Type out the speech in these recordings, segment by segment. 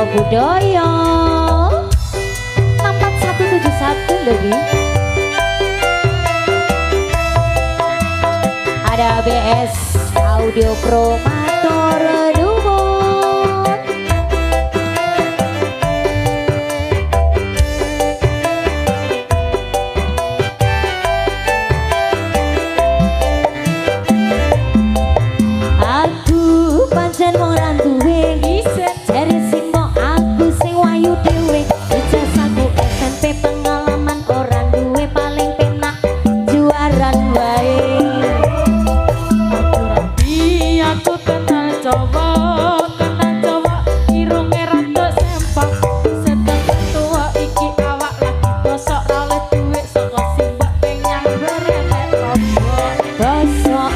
Budaya 4171 lagi. Ada BS Audio Pro Mator Dumut. Aku pancen wong randuwe isen jare sing mok aku sing wayu dhewe. Ijazahku SMP pengalaman ora duwe paling penak juaran wae. Aku kenal cowok irunge rada sempak sedang tua iki awak lagi bosok oleh duit saka simbok pengen beremet lombok Bosok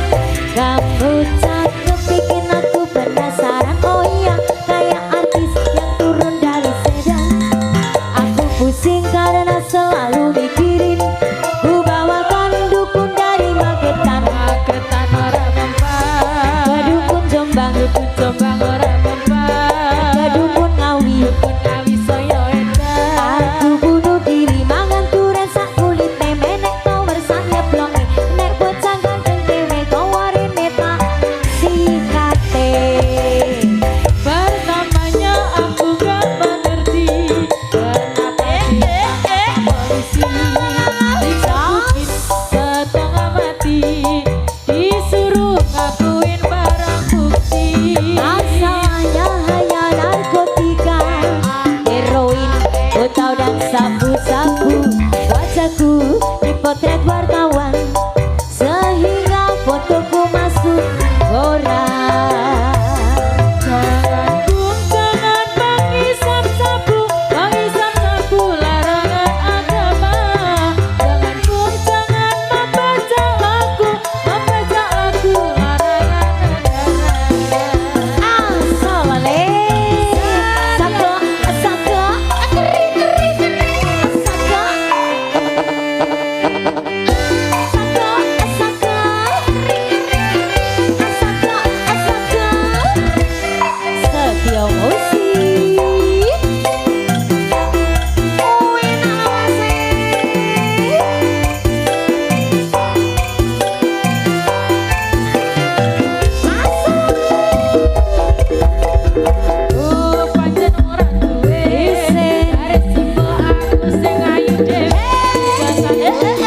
kamu cakep bikin aku penasaran. Oh iya kayak artis yang turun dari sedan. Aku pusing karena selalu mikirin ku bawakan dukun dari Magetan. Magetan ora mempan Ke dukun Jombang, dukun Jombang ora mempan ke dukun Ngawi, dukun Ngawi saya edan aku bunuh diri mangan turen sak kulit menek kau bersanya blonge nek bocah ganteng dewe kau warine tak sikate. pertamanya aku gak mengerti kenapa ditangkap polisi dicabutin setengah mati disuruh ngakuin barang bukti Asalnya hanya narkotika, heroin, botol dan sabu-sabu. Wajahku dipotret wartawan sehingga fotoku masuk koran. jangan menghisap sabu larangan agama jangan membaca lagu larangan negara Asalale, saka, saka, Setia musik. pancen ora duwe arep simbok aku sing ayu dhewe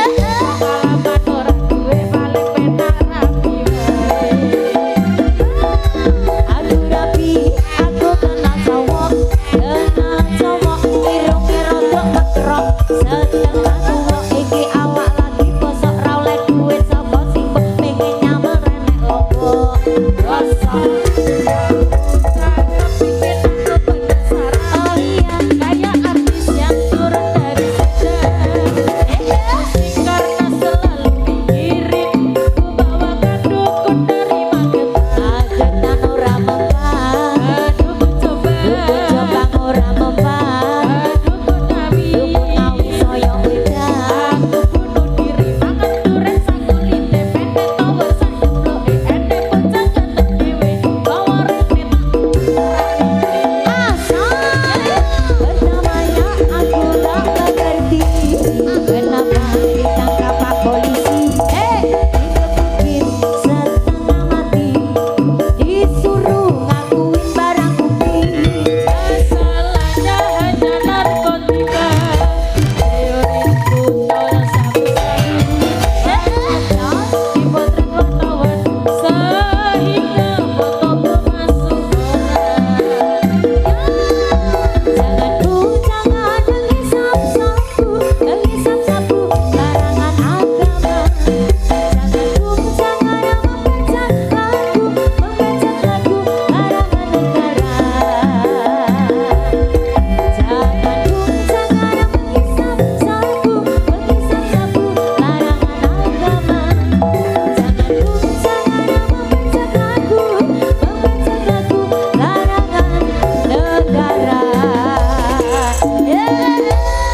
pengalaman ora duwe paling penak rapi wae Aku rapi, aku kenal cowok, irungnya rodok kekrok, setengah tua iki awak lagi bosok ra oleh duit sapa sing pengen nyamel renek lombok. Bosok cakep bikin aku penasaran Oh iya, kayak artis yang turun dari sedan pusing karena selalu mikirin ku bawakan dukun dari Magetan Magetan ora mempan, dukun dukun Jombang ora mempan, dukun Ngawi dukun Ngawi saya wedan. aku bunuh diri mangan turen sakulite pendek tower sak jebloke ende bocah ganteng dhewe bawa remit Asal pertamanya aku tak mengerti kenapa ditangkap Pak polisi. Dikepukin setengah mati, disuruh ngakuin barang bukti. masalahnya hanya narkotika teori botol sabu-sabu dipotret wartawan sehingga fotoku masuk koran Jangan menghisap sabu, larangan agama. Jangan membaca lagu, larangan negara. Jangan menghisap sabu, larangan agama. Jangan membaca lagu, larangan negara. Yeah.